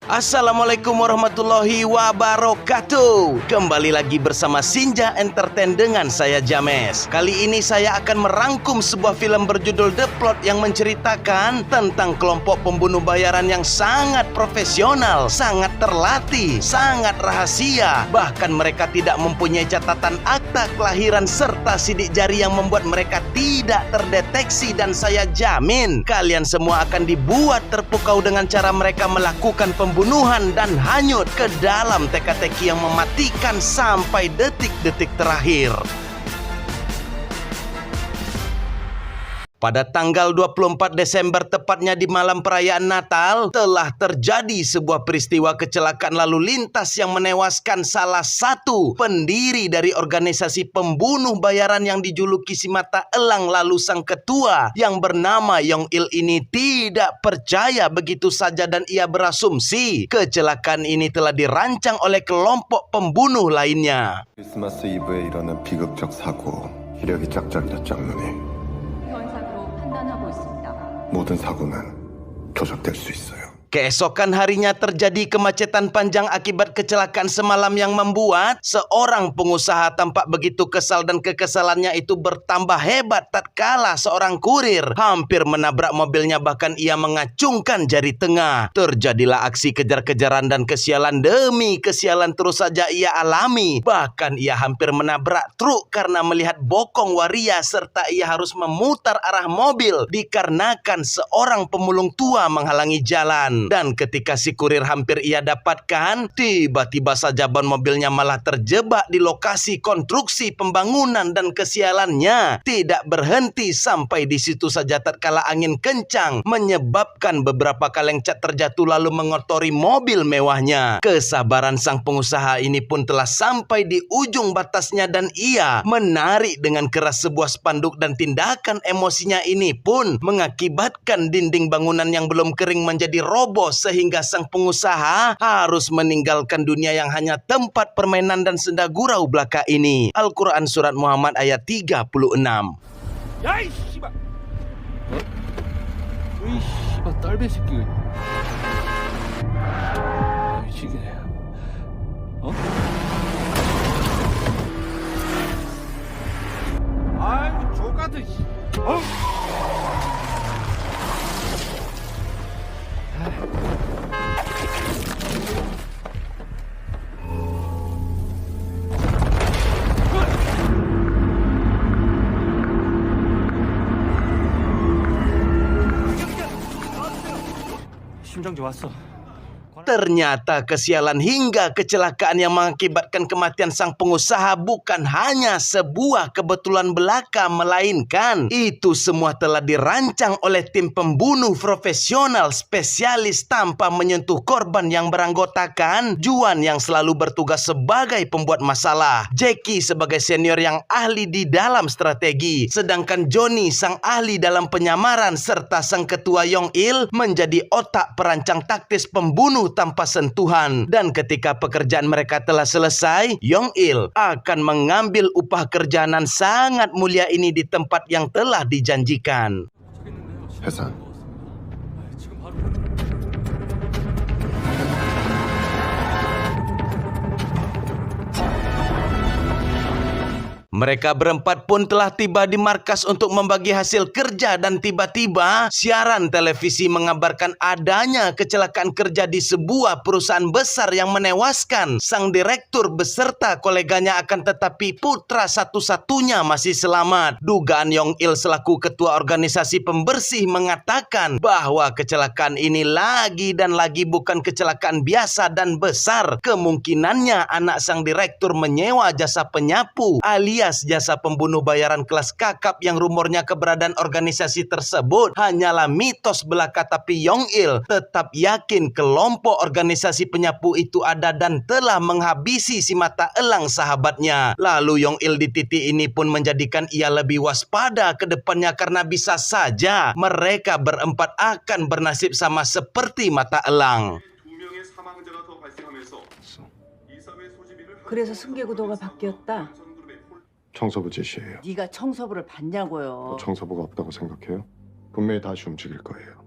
Assalamualaikum warahmatullahi wabarakatuh. Kembali lagi bersama Sinja Entertain dengan saya James. Kali ini saya akan merangkum sebuah film berjudul The Plot yang menceritakan tentang kelompok pembunuh bayaran yang sangat profesional, sangat terlatih, sangat rahasia. Bahkan mereka tidak mempunyai catatan akta kelahiran serta sidik jari yang membuat mereka tidak terdeteksi. Dan saya jamin kalian semua akan dibuat terpukau dengan cara mereka melakukan pembunuhan dan hanyut ke dalam teka-teki yang mematikan sampai detik-detik terakhir. Pada tanggal 24 Desember, tepatnya di malam perayaan Natal, telah terjadi sebuah peristiwa kecelakaan lalu lintas yang menewaskan salah satu pendiri dari organisasi pembunuh bayaran yang dijuluki si mata elang, lalu sang ketua yang bernama Yong Il ini tidak percaya begitu saja dan ia berasumsi kecelakaan ini telah dirancang oleh kelompok pembunuh lainnya. 크리스마스 이브에 일어난 비극적 사고, 이력이 짝짝이다 짝눈이. 모든 사고는 조작될 수 있어요. Keesokan harinya terjadi kemacetan panjang akibat kecelakaan semalam yang membuat seorang pengusaha tampak begitu kesal, dan kekesalannya itu bertambah hebat tatkala seorang kurir hampir menabrak mobilnya, bahkan ia mengacungkan jari tengah. Terjadilah aksi kejar-kejaran dan kesialan demi kesialan terus saja ia alami. Bahkan ia hampir menabrak truk karena melihat bokong waria, serta ia harus memutar arah mobil dikarenakan seorang pemulung tua menghalangi jalan. Dan ketika si kurir hampir ia dapatkan, tiba-tiba saja ban mobilnya malah terjebak di lokasi konstruksi pembangunan, dan kesialannya tidak berhenti sampai di situ saja tatkala angin kencang menyebabkan beberapa kaleng cat terjatuh lalu mengotori mobil mewahnya. Kesabaran sang pengusaha ini pun telah sampai di ujung batasnya dan ia menarik dengan keras sebuah spanduk, dan tindakan emosinya ini pun mengakibatkan dinding bangunan yang belum kering menjadi roboh sehingga sang pengusaha harus meninggalkan dunia yang hanya tempat permainan dan senda gurau belaka ini. Al-Quran Surat Muhammad ayat 36. 야이 씨발! 이 씨발 딸배 새끼. 미치겠네. 어? 아이고 족같은 씨. 어? 심정 좋았어. Ternyata kesialan hingga kecelakaan yang mengakibatkan kematian sang pengusaha bukan hanya sebuah kebetulan belaka, melainkan itu semua telah dirancang oleh tim pembunuh profesional spesialis tanpa menyentuh korban yang beranggotakan Juan yang selalu bertugas sebagai pembuat masalah, Jackie sebagai senior yang ahli di dalam strategi, sedangkan Johnny sang ahli dalam penyamaran, serta sang ketua Yong Il menjadi otak perancang taktis pembunuh tanpa sentuhan. Dan ketika pekerjaan mereka telah selesai, Yong Il akan mengambil upah kerjaan sangat mulia ini di tempat yang telah dijanjikan. 해산. Mereka berempat pun telah tiba di markas untuk membagi hasil kerja, dan tiba-tiba siaran televisi mengabarkan adanya kecelakaan kerja di sebuah perusahaan besar yang menewaskan sang direktur beserta koleganya, akan tetapi putra satu-satunya masih selamat. Dugaan Yong Il selaku ketua organisasi pembersih mengatakan bahwa kecelakaan ini lagi dan lagi bukan kecelakaan biasa dan besar. Kemungkinannya anak sang direktur menyewa jasa penyapu alias jasa pembunuh bayaran kelas kakap yang rumornya keberadaan organisasi tersebut hanyalah mitos belaka. Tapi Yong Il tetap yakin kelompok organisasi penyapu itu ada dan telah menghabisi si mata elang sahabatnya. Lalu Yong Il di titik ini pun menjadikan ia lebih waspada ke depannya, karena bisa saja mereka berempat akan bernasib sama seperti mata elang. 그래서 승계구도가 바뀌었다. 청소부 지시예요. 네가 청소부를 봤냐고요. 청소부가 없다고 생각해요? 분명히 다시 움직일 거예요.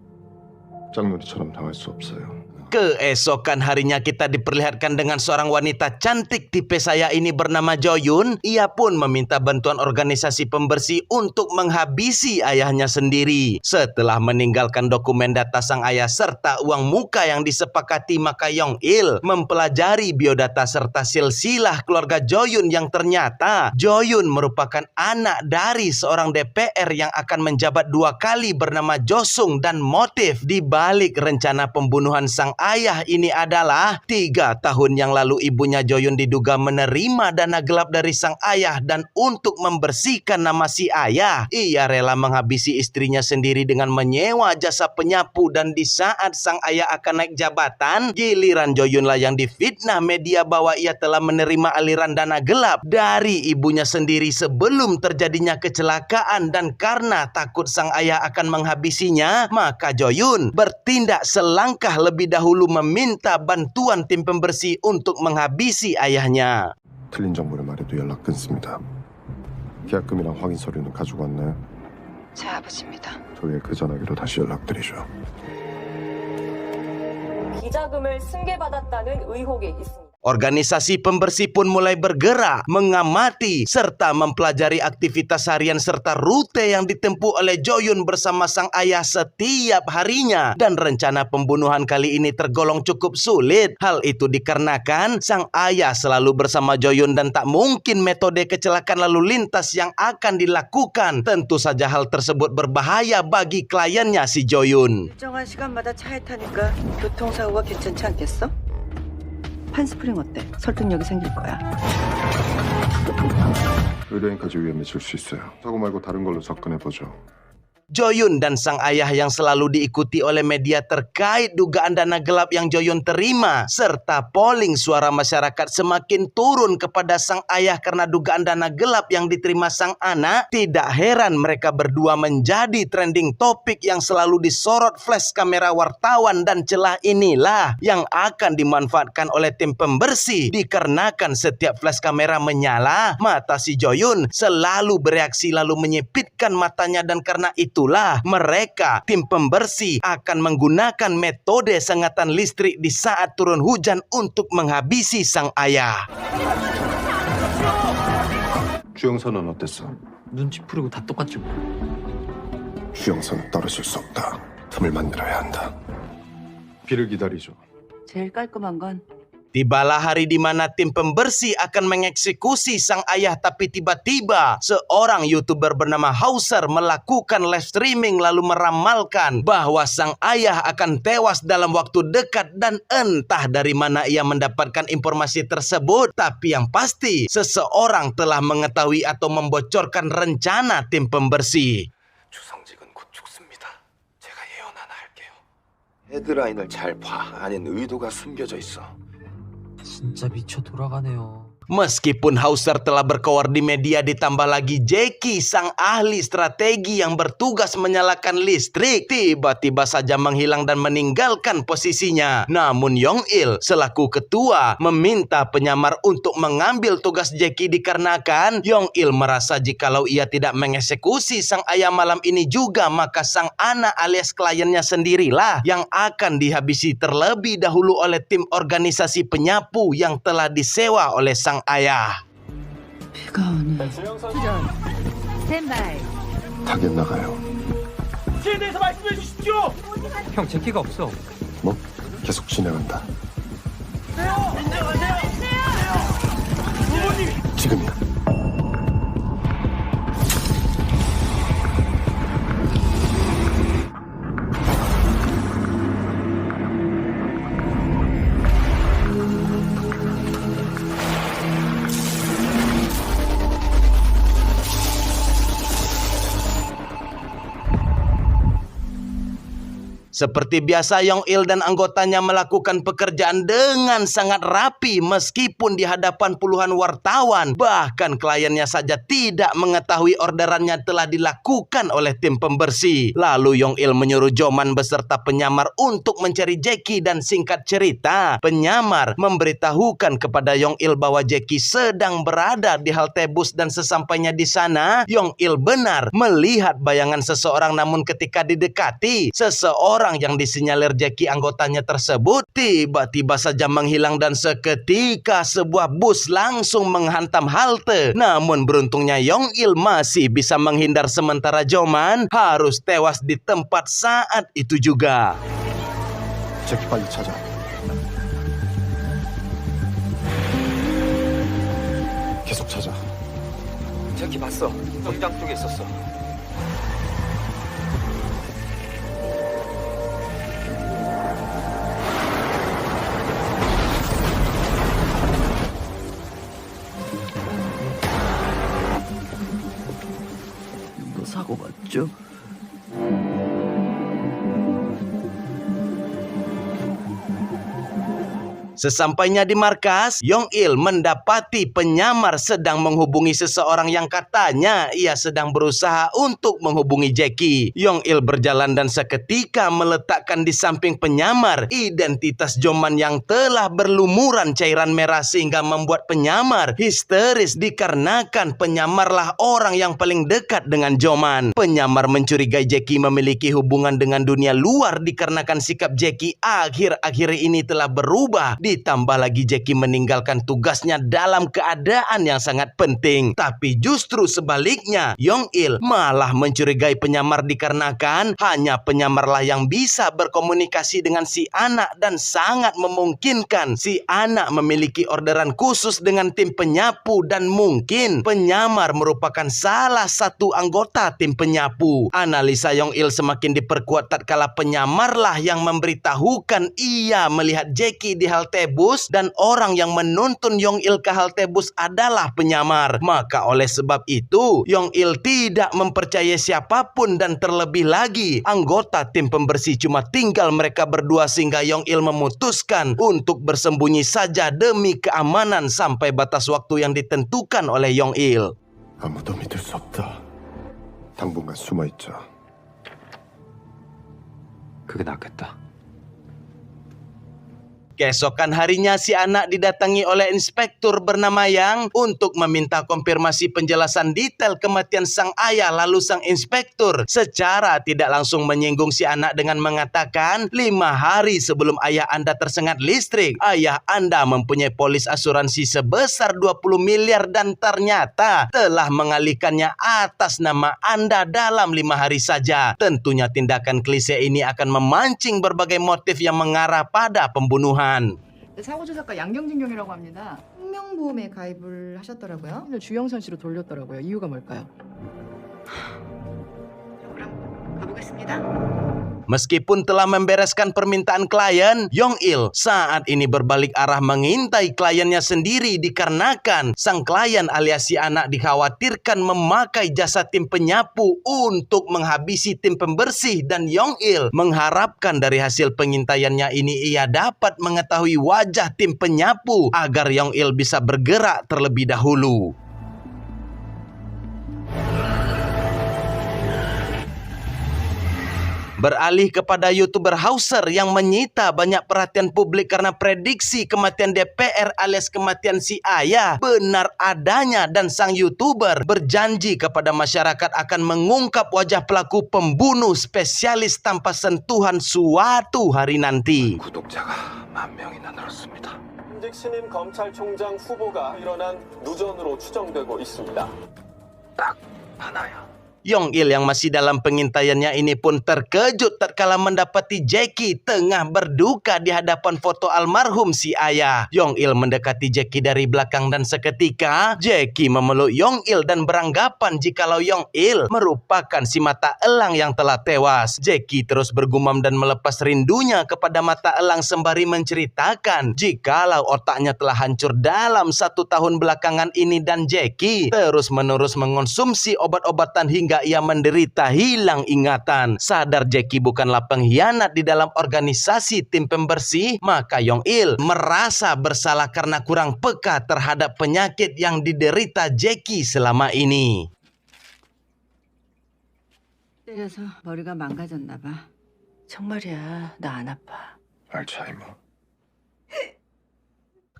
짝놀이처럼 당할 수 없어요. Keesokan harinya kita diperlihatkan dengan seorang wanita cantik tipe saya ini bernama Joyun. Ia pun meminta bantuan organisasi pembersih untuk menghabisi ayahnya sendiri. Setelah meninggalkan dokumen data sang ayah serta uang muka yang disepakati, maka Yong Il mempelajari biodata serta silsilah keluarga Joyun yang ternyata Joyun merupakan anak dari seorang DPR yang akan menjabat 2 kali bernama Jo Sung, dan motif di balik rencana pembunuhan sang ayah ini adalah 3 tahun yang lalu ibunya Joyun diduga menerima dana gelap dari sang ayah, dan untuk membersihkan nama si ayah, ia rela menghabisi istrinya sendiri dengan menyewa jasa penyapu. Dan di saat sang ayah akan naik jabatan, giliran Joyun lah yang difitnah media bahwa ia telah menerima aliran dana gelap dari ibunya sendiri sebelum terjadinya kecelakaan. Dan karena takut sang ayah akan menghabisinya, maka Joyun bertindak selangkah lebih dahulu meminta bantuan tim pembersih untuk menghabisi ayahnya. 틀린 정보를 말해도 연락 끊습니다. 계약금이랑 확인 서류는 가지고 왔나요? 제 아버지입니다. 저희의 그 전화기로 다시 연락드리죠. 비자금을 승계받았다는 의혹이 있습니다. Organisasi pembersih pun mulai bergerak, mengamati serta mempelajari aktivitas harian serta rute yang ditempuh oleh Joyun bersama sang ayah setiap harinya. Dan rencana pembunuhan kali ini tergolong cukup sulit. Hal itu dikarenakan sang ayah selalu bersama Joyun dan tak mungkin metode kecelakaan lalu lintas yang akan dilakukan. Tentu saja hal tersebut berbahaya bagi kliennya si Joyun. 일정한 시간마다 차에 타니까 교통사고가 괜찮지 않겠어? 판스프링 어때? 설득력이 생길 거야. 의뢰인까지 위험해질 수 있어요. 사고 말고 다른 걸로 접근해보죠. Joyun dan sang ayah yang selalu diikuti oleh media terkait dugaan dana gelap yang Joyun terima, serta polling suara masyarakat semakin turun kepada sang ayah karena dugaan dana gelap yang diterima sang anak. Tidak heran mereka berdua menjadi trending topik yang selalu disorot flash kamera wartawan, dan celah inilah yang akan dimanfaatkan oleh tim pembersih. Dikarenakan setiap flash kamera menyala, mata si Joyun selalu bereaksi lalu menyipitkan matanya, dan karena itulah mereka tim pembersih akan menggunakan metode sengatan listrik di saat turun hujan untuk menghabisi sang ayah. 주영선은 어땠어? 눈치 풀이고 다 똑같지 뭐. 주영선은 떨어질 수 없다. 틈을 만들어야 한다. 비를 기다리죠. 제일 깔끔한 건 Tibalah hari di mana tim pembersih akan mengeksekusi sang ayah, tapi tiba-tiba seorang YouTuber bernama Hauser melakukan live streaming lalu meramalkan bahwa sang ayah akan tewas dalam waktu dekat, dan entah dari mana ia mendapatkan informasi tersebut. Tapi yang pasti seseorang telah mengetahui atau membocorkan rencana tim pembersih. 주성직은 곧 죽습니다. 제가 예언 하나 할게요. 헤드라인을 잘 봐. 안엔 의도가 숨겨져 있어. 진짜 미쳐 돌아가네요. Meskipun Hauser telah berkoar di media, ditambah lagi Jackie, sang ahli strategi yang bertugas menyalakan listrik, tiba-tiba saja menghilang dan meninggalkan posisinya. Namun Yong Il selaku ketua meminta penyamar untuk mengambil tugas Jackie dikarenakan Yong Il merasa jikalau ia tidak mengeksekusi sang ayah malam ini juga, maka sang anak alias kliennya sendirilah yang akan dihabisi terlebih dahulu oleh tim organisasi penyapu yang telah disewa oleh sang ayah. 비가 오네. 타겟 나가요. 형 제키가 없어. 뭐? 계속 진행한다. 지금이야. Seperti biasa, Yong Il dan anggotanya melakukan pekerjaan dengan sangat rapi meskipun di hadapan puluhan wartawan. Bahkan kliennya saja tidak mengetahui orderannya telah dilakukan oleh tim pembersih. Lalu Yong Il menyuruh Joman beserta penyamar untuk mencari Jackie, dan singkat cerita, penyamar memberitahukan kepada Yong Il bahwa Jackie sedang berada di halte bus, dan sesampainya di sana, Yong Il benar melihat bayangan seseorang, namun ketika didekati, seseorang orang yang disinyalir Jackie anggotanya tersebut tiba-tiba saja menghilang dan seketika sebuah bus langsung menghantam halte. Namun beruntungnya Yong Il masih bisa menghindar sementara Joman harus tewas di tempat saat itu juga. 제키 빨리 찾아. 계속 찾아. 제키 봤어. 정장 쪽에 있었어. 뭐 사고 봤죠? Sesampainya di markas, Yong Il mendapati penyamar sedang menghubungi seseorang yang katanya ia sedang berusaha untuk menghubungi Jackie. Yong Il berjalan dan seketika meletakkan di samping penyamar identitas Joman yang telah berlumuran cairan merah sehingga membuat penyamar histeris dikarenakan penyamarlah orang yang paling dekat dengan Joman. Penyamar mencurigai Jackie memiliki hubungan dengan dunia luar dikarenakan sikap Jackie akhir-akhir ini telah berubah. Ditambah lagi Jackie meninggalkan tugasnya dalam keadaan yang sangat penting. Tapi justru sebaliknya, Yong Il malah mencurigai penyamar dikarenakan hanya penyamarlah yang bisa berkomunikasi dengan si anak dan sangat memungkinkan si anak memiliki orderan khusus dengan tim penyapu dan mungkin penyamar merupakan salah satu anggota tim penyapu. Analisa Yong Il semakin diperkuat tatkala penyamarlah yang memberitahukan ia melihat Jackie di halte bus dan orang yang menuntun Yong Il ke halte bus adalah penyamar. Maka oleh sebab itu, Yong Il tidak mempercayai siapapun dan terlebih lagi anggota tim pembersih cuma tinggal mereka berdua sehingga Yong Il memutuskan untuk bersembunyi saja demi keamanan sampai batas waktu yang ditentukan oleh Yong Il. 아무도 믿을 수 없다. 당분간 숨어 있자. 그게 낫겠다. Keesokan harinya si anak didatangi oleh inspektur bernama Yang untuk meminta konfirmasi penjelasan detail kematian sang ayah. Lalu sang inspektur secara tidak langsung menyinggung si anak dengan mengatakan 5 hari sebelum ayah Anda tersengat listrik, ayah Anda mempunyai polis asuransi sebesar 20 miliar dan ternyata telah mengalihkannya atas nama Anda dalam 5 hari saja. Tentunya tindakan klise ini akan memancing berbagai motif yang mengarah pada pembunuhan. 사고조사과 양경진경이라고 합니다. 생명보험에 가입을 하셨더라고요. 주영선 씨로 돌렸더라고요. 이유가 뭘까요? 그럼 가보겠습니다. Meskipun telah membereskan permintaan klien, Yong Il saat ini berbalik arah mengintai kliennya sendiri dikarenakan sang klien alias si anak dikhawatirkan memakai jasa tim penyapu untuk menghabisi tim pembersih dan Yong Il mengharapkan dari hasil pengintaiannya ini ia dapat mengetahui wajah tim penyapu agar Yong Il bisa bergerak terlebih dahulu. Beralih kepada YouTuber Hauser yang menyita banyak perhatian publik karena prediksi kematian DPR alias kematian si ayah benar adanya dan sang YouTuber berjanji kepada masyarakat akan mengungkap wajah pelaku pembunuh spesialis tanpa sentuhan suatu hari nanti. 구독자가 10,000명이나 늘었습니다. 현직 신임 검찰총장 후보가 일어난 누전으로 추정되고 있습니다. 딱 하나야. Yong Il yang masih dalam pengintaiannya ini pun terkejut tatkala mendapati Jackie tengah berduka di hadapan foto almarhum si ayah. Yong Il mendekati Jackie dari belakang dan seketika Jackie memeluk Yong Il dan beranggapan jikalau Yong Il merupakan si mata elang yang telah tewas. Jackie terus bergumam dan melepas rindunya kepada mata elang sembari menceritakan jikalau otaknya telah hancur dalam 1 tahun belakangan ini dan Jackie terus-menerus mengonsumsi obat-obatan hingga ia menderita hilang ingatan. Sadar Jackie bukanlah pengkhianat di dalam organisasi tim pembersih, maka Yong Il merasa bersalah karena kurang peka terhadap penyakit yang diderita Jackie selama ini. 때려서 머리가 망가졌나 봐. 정말이야, 나 안 아파. 알츠하이머.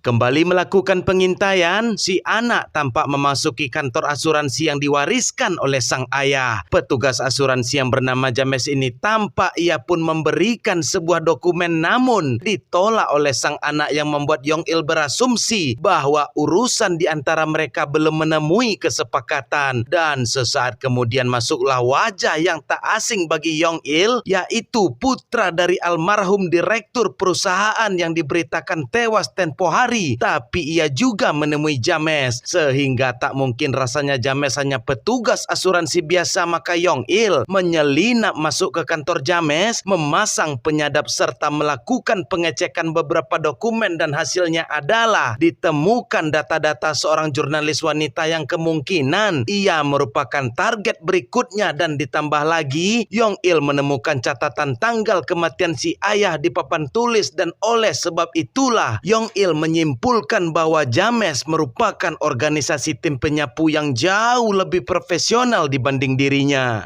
Kembali melakukan pengintaian, si anak tampak memasuki kantor asuransi yang diwariskan oleh sang ayah. Petugas asuransi yang bernama James ini tampak ia pun memberikan sebuah dokumen, namun ditolak oleh sang anak yang membuat Yong Il berasumsi bahwa urusan di antara mereka belum menemui kesepakatan. Dan sesaat kemudian masuklah wajah yang tak asing bagi Yong Il, yaitu putra dari almarhum direktur perusahaan yang diberitakan tewas tempo hari. Tapi ia juga menemui James, sehingga tak mungkin rasanya James hanya petugas asuransi biasa. Maka Yong Il menyelinap masuk ke kantor James, memasang penyadap serta melakukan pengecekan beberapa dokumen, dan hasilnya adalah ditemukan data-data seorang jurnalis wanita yang kemungkinan ia merupakan target berikutnya. Dan ditambah lagi, Yong Il menemukan catatan tanggal kematian si ayah di papan tulis, dan oleh sebab itulah Yong Il menyimpulkan bahwa James merupakan organisasi tim penyapu yang jauh lebih profesional dibanding dirinya.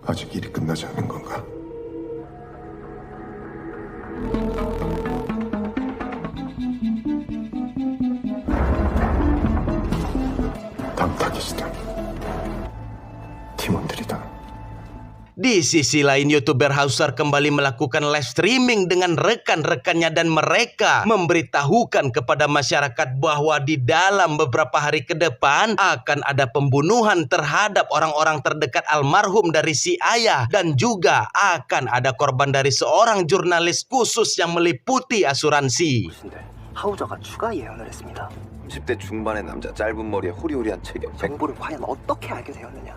아직 일이 끝나지 않은 건가? 담탁이시다. 팀원들이다. Di sisi lain, YouTuber Hauser kembali melakukan live streaming dengan rekan-rekannya, dan mereka memberitahukan kepada masyarakat bahwa di dalam beberapa hari ke depan akan ada pembunuhan terhadap orang-orang terdekat almarhum dari si ayah, dan juga akan ada korban dari seorang jurnalis khusus yang meliputi asuransi. 하우저가 추가 예언을 했습니다. 30대 중반의 남자, 짧은 머리에 호리호리한 체격. 정보를 과연 어떻게 알게 되었느냐?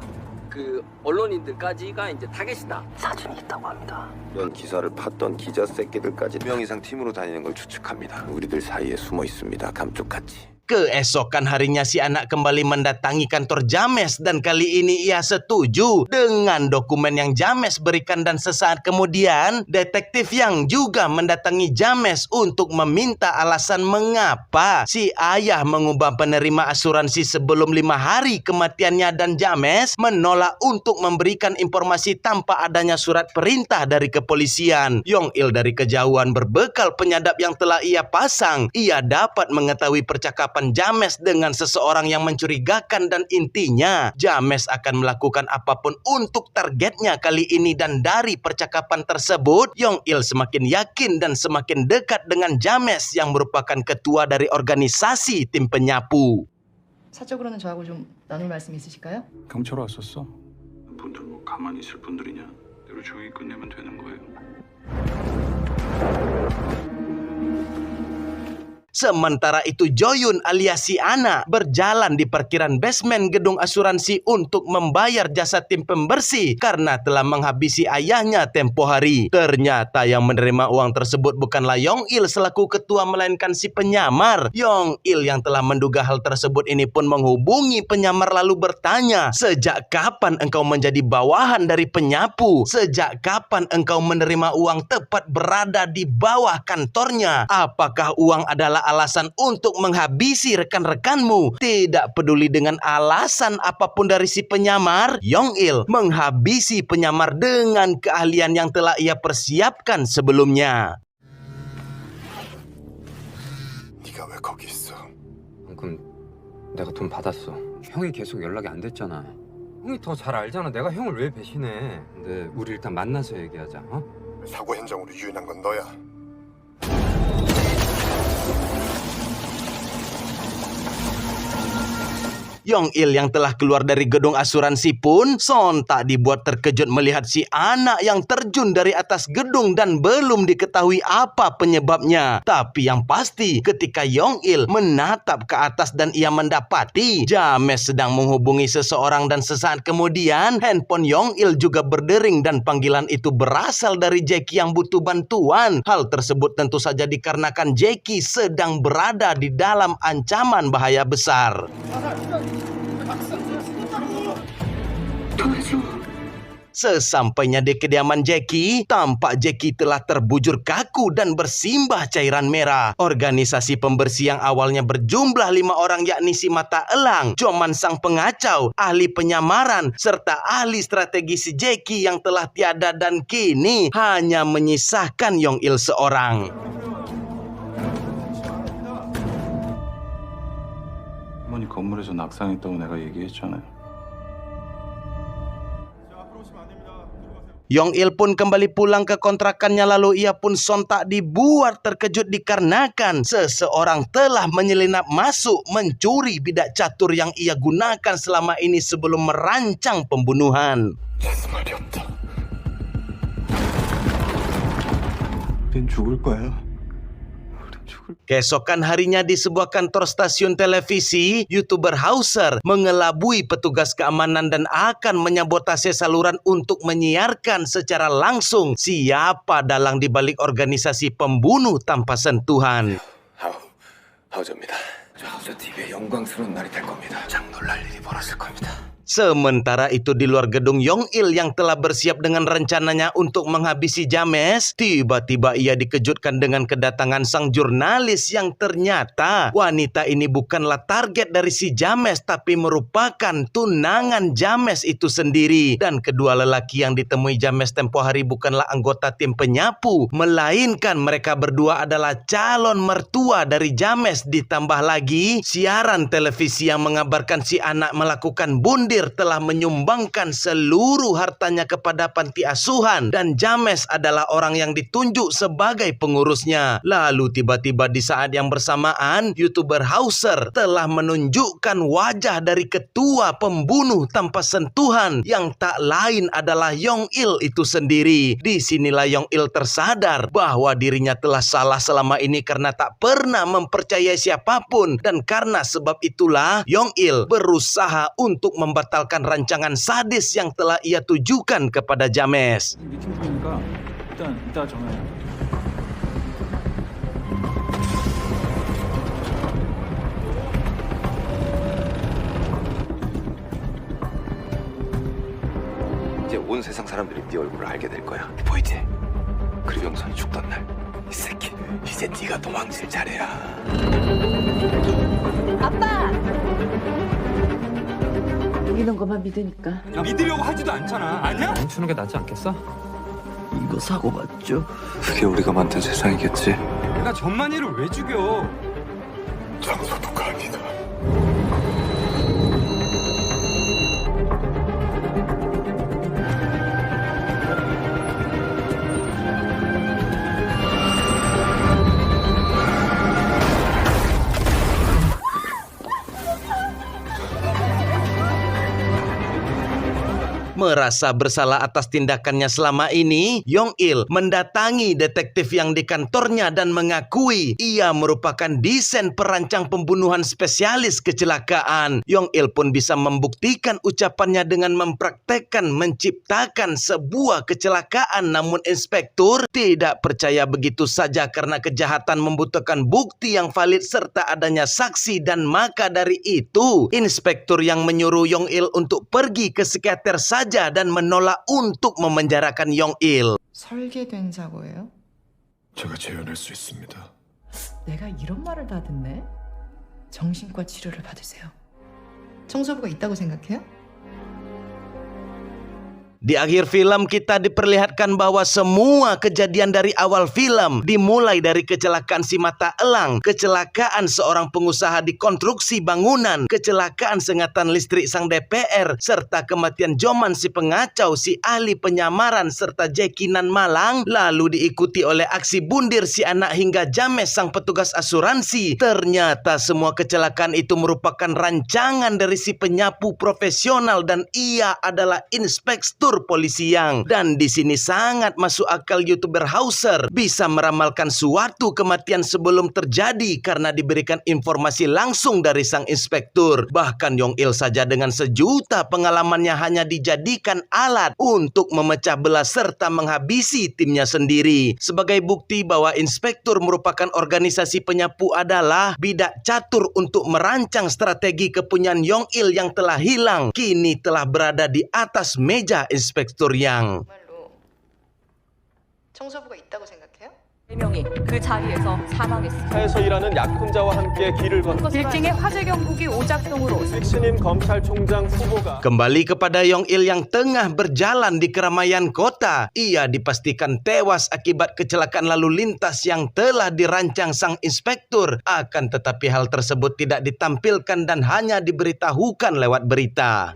그 언론인들까지가 이제 타겟이다. 사진이 있다고 합니다. 이런 기사를 팠던 기자 새끼들까지 2명 이상 팀으로 다니는 걸 추측합니다. 우리들 사이에 숨어 있습니다. 감쪽같이. Keesokan harinya si anak kembali mendatangi kantor James, dan kali ini ia setuju dengan dokumen yang James berikan. Dan sesaat kemudian detektif yang juga mendatangi James untuk meminta alasan mengapa si ayah mengubah penerima asuransi sebelum 5 hari kematiannya, dan James menolak untuk memberikan informasi tanpa adanya surat perintah dari kepolisian. Yong Il dari kejauhan berbekal penyadap yang telah ia pasang, ia dapat mengetahui percakapan James dengan seseorang yang mencurigakan, dan intinya James akan melakukan apapun untuk targetnya kali ini. Dan dari percakapan tersebut, Yong Il semakin yakin dan semakin dekat dengan James yang merupakan ketua dari organisasi tim penyapu. 사적으로는 저하고 좀 나눌 말씀 있으실까요? 경찰 왔었어? 분들 뭐 가만히 있을 분들이냐? 대로 조용히 끝내면 되는 거예요. Sementara itu, Joyun alias si anak berjalan di parkiran basement gedung asuransi untuk membayar jasa tim pembersih karena telah menghabisi ayahnya tempo hari. Ternyata yang menerima uang tersebut bukanlah Yong Il selaku ketua, melainkan si penyamar. Yong Il yang telah menduga hal tersebut ini pun menghubungi penyamar lalu bertanya, "Sejak kapan engkau menjadi bawahan dari penyapu? Sejak kapan engkau menerima uang tepat berada di bawah kantornya? Apakah uang adalah alasan untuk menghabisi rekan-rekanmu?" Tidak peduli dengan alasan apapun dari si penyamar, Yong Il menghabisi penyamar dengan keahlian yang telah ia persiapkan sebelumnya. 네가 왜 거기 있어? 방금 내가 돈 받았어. 형이 계속 연락이 안 됐잖아. 형이 더 잘 알잖아. 내가 형을 왜 배신해. 근데 우리 일단 만나서 얘기하자. 어? 사고 현장으로 유인한 건 너야. Yong Il yang telah keluar dari gedung asuransi pun sontak dibuat terkejut melihat si anak yang terjun dari atas gedung dan belum diketahui apa penyebabnya. Tapi yang pasti ketika Yong Il menatap ke atas dan ia mendapati James sedang menghubungi seseorang, dan sesaat kemudian handphone Yong Il juga berdering dan panggilan itu berasal dari Jackie yang butuh bantuan. Hal tersebut tentu saja dikarenakan Jackie sedang berada di dalam ancaman bahaya besar. Sesampainya di kediaman Jackie, tampak Jackie telah terbujur kaku dan bersimbah cairan merah. Organisasi pembersih yang awalnya berjumlah 5 orang, yakni si mata elang, Joman sang pengacau, ahli penyamaran, serta ahli strategi si Jackie yang telah tiada, dan kini hanya menyisakan Yong Il seorang. 어머니 건물에서 낙상했다고 내가 얘기했잖아요. Yong Il pun kembali pulang ke kontrakannya, lalu ia pun sontak dibuat terkejut dikarenakan seseorang telah menyelinap masuk mencuri bidak catur yang ia gunakan selama ini sebelum merancang pembunuhan. 말이 없다. 난 죽을 거야. Keesokan harinya di sebuah kantor stasiun televisi, YouTuber Hauser mengelabui petugas keamanan dan akan menyabotase saluran untuk menyiarkan secara langsung siapa dalang di balik organisasi pembunuh tanpa sentuhan. 하우저입니다. 저 하우저 TV의 영광스러운 날이 될 겁니다. 장 놀랄 일이 벌어질 겁니다. Sementara itu di luar gedung Yong Il yang telah bersiap dengan rencananya untuk menghabisi James, tiba-tiba ia dikejutkan dengan kedatangan sang jurnalis yang ternyata wanita ini bukanlah target dari si James tapi merupakan tunangan James itu sendiri. Dan kedua lelaki yang ditemui James tempo hari bukanlah anggota tim penyapu, melainkan mereka berdua adalah calon mertua dari James. Ditambah lagi siaran televisi yang mengabarkan si anak melakukan bundir telah menyumbangkan seluruh hartanya kepada panti asuhan dan James adalah orang yang ditunjuk sebagai pengurusnya. Lalu tiba-tiba di saat yang bersamaan, YouTuber Hauser telah menunjukkan wajah dari ketua pembunuh tanpa sentuhan yang tak lain adalah Yong Il itu sendiri. Disinilah Yong Il tersadar bahwa dirinya telah salah selama ini karena tak pernah mempercayai siapapun, dan karena sebab itulah Yong Il berusaha untuk membatalkan rancangan sadis yang telah ia tujukan kepada James. 미팅 중이니까 이따 전화해. 이제 온 세상 사람들이 네 얼굴을 알게 될 거야. 보이지? 그리고 영선이 죽던 날, 이 새끼 이제 네가 도망칠 차례야. 아빠! 보이는 것만 믿으니까. 야, 믿으려고 하지도 않잖아. 아니야? 멈추는 게 낫지 않겠어? 이거 사고 맞죠? 그게 우리가 만든 세상이겠지. 내가 전만이를 왜 죽여? 장소도가 아니다. Merasa bersalah atas tindakannya selama ini, Yong Il mendatangi detektif yang di kantornya dan mengakui ia merupakan desain perancang pembunuhan spesialis kecelakaan. Yong Il pun bisa membuktikan ucapannya dengan mempraktekkan menciptakan sebuah kecelakaan, namun inspektur tidak percaya begitu saja karena kejahatan membutuhkan bukti yang valid serta adanya saksi, dan maka dari itu inspektur yang menyuruh Yong Il untuk pergi ke psikiater saja dan menolak untuk memenjarakan Yong Il. 설계된 사고예요? 제가 재현할 수 있습니다. 내가 이런 말을 다 듣네? 정신과 치료를 받으세요. 청소부가 있다고 생각해요? Di akhir film kita diperlihatkan bahwa semua kejadian dari awal film dimulai dari kecelakaan si mata elang, kecelakaan seorang pengusaha di konstruksi bangunan, kecelakaan sengatan listrik sang DPR, serta kematian Joman si pengacau, si ahli penyamaran, serta Jekinan Malang, lalu diikuti oleh aksi bundir si anak hingga James sang petugas asuransi. Ternyata semua kecelakaan itu merupakan rancangan dari si penyapu profesional dan ia adalah inspektur polisi yang. Dan di sini sangat masuk akal YouTuber Hauser bisa meramalkan suatu kematian sebelum terjadi karena diberikan informasi langsung dari sang inspektur. Bahkan Yong Il saja dengan sejuta pengalamannya hanya dijadikan alat untuk memecah belah serta menghabisi timnya sendiri. Sebagai bukti bahwa inspektur merupakan organisasi penyapu adalah bidak catur untuk merancang strategi kepunyaan Yong Il yang telah hilang, kini telah berada di atas meja inspektur yang. 정말로 청소부가 있다고 생각해요? 4명이 그 자리에서 사망했습니다. 차에서 일하는 약혼자와 함께 길을 건 빌딩의 화재 경보기 오작동으로 신임 검찰총장 후보가 Kembali kepada Yong Il yang tengah berjalan di keramaian kota. Ia dipastikan tewas akibat kecelakaan lalu lintas yang telah dirancang sang inspektur. Akan tetapi hal tersebut tidak ditampilkan dan hanya diberitahukan lewat berita.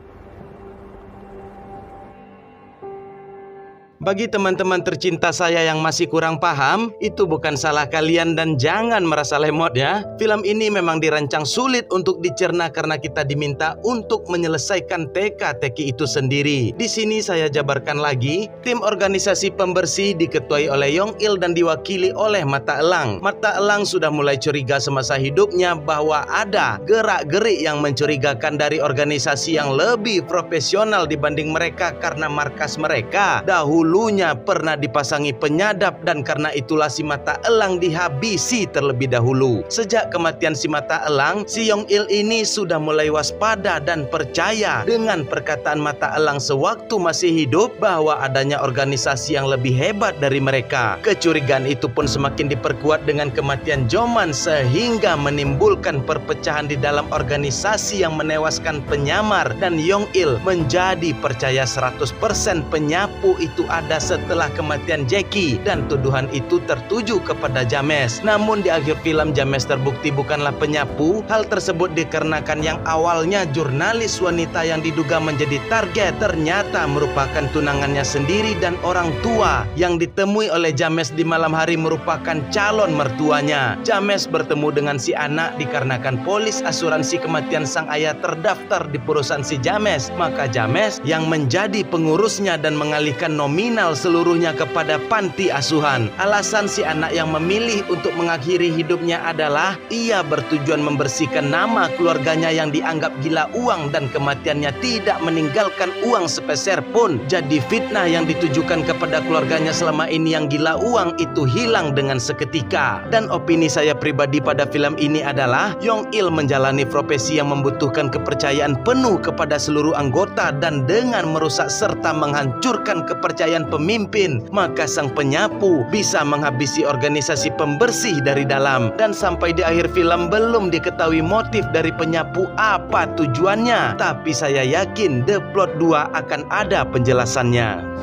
Bagi teman-teman tercinta saya yang masih kurang paham, itu bukan salah kalian dan jangan merasa lemot ya. Film ini memang dirancang sulit untuk dicerna karena kita diminta untuk menyelesaikan teka-teki itu sendiri. Di sini saya jabarkan lagi, tim organisasi pembersih diketuai oleh Yong Il dan diwakili oleh Mata Elang. Mata Elang sudah mulai curiga semasa hidupnya bahwa ada gerak-gerik yang mencurigakan dari organisasi yang lebih profesional dibanding mereka karena markas mereka dahulunya pernah dipasangi penyadap dan karena itulah si Mata Elang dihabisi terlebih dahulu. Sejak kematian si Mata Elang, si Yong Il ini sudah mulai waspada dan percaya dengan perkataan Mata Elang sewaktu masih hidup bahwa adanya organisasi yang lebih hebat dari mereka. Kecurigaan itu pun semakin diperkuat dengan kematian Joman sehingga menimbulkan perpecahan di dalam organisasi yang menewaskan penyamar dan Yong Il menjadi percaya 100% penyapu itu ada setelah kematian Jackie dan tuduhan itu tertuju kepada James. Namun di akhir film James terbukti bukanlah penyapu. Hal tersebut dikarenakan yang awalnya jurnalis wanita yang diduga menjadi target ternyata merupakan tunangannya sendiri dan orang tua yang ditemui oleh James di malam hari merupakan calon mertuanya. James bertemu dengan si anak dikarenakan polis asuransi kematian sang ayah terdaftar di perusahaan si James. Maka James yang menjadi pengurusnya dan mengalihkan nominal seluruhnya kepada panti asuhan. Alasan si anak yang memilih untuk mengakhiri hidupnya adalah ia bertujuan membersihkan nama keluarganya yang dianggap gila uang dan kematiannya tidak meninggalkan uang sepeser pun. Jadi fitnah yang ditujukan kepada keluarganya selama ini yang gila uang itu hilang dengan seketika. Dan opini saya pribadi pada film ini adalah Yong Il menjalani profesi yang membutuhkan kepercayaan penuh kepada seluruh anggota dan dengan merusak serta menghancurkan kepercayaan pemimpin, maka sang penyapu bisa menghabisi organisasi pembersih dari dalam. Dan sampai di akhir film belum diketahui motif dari penyapu apa tujuannya, tapi saya yakin The Plot 2 akan ada penjelasannya.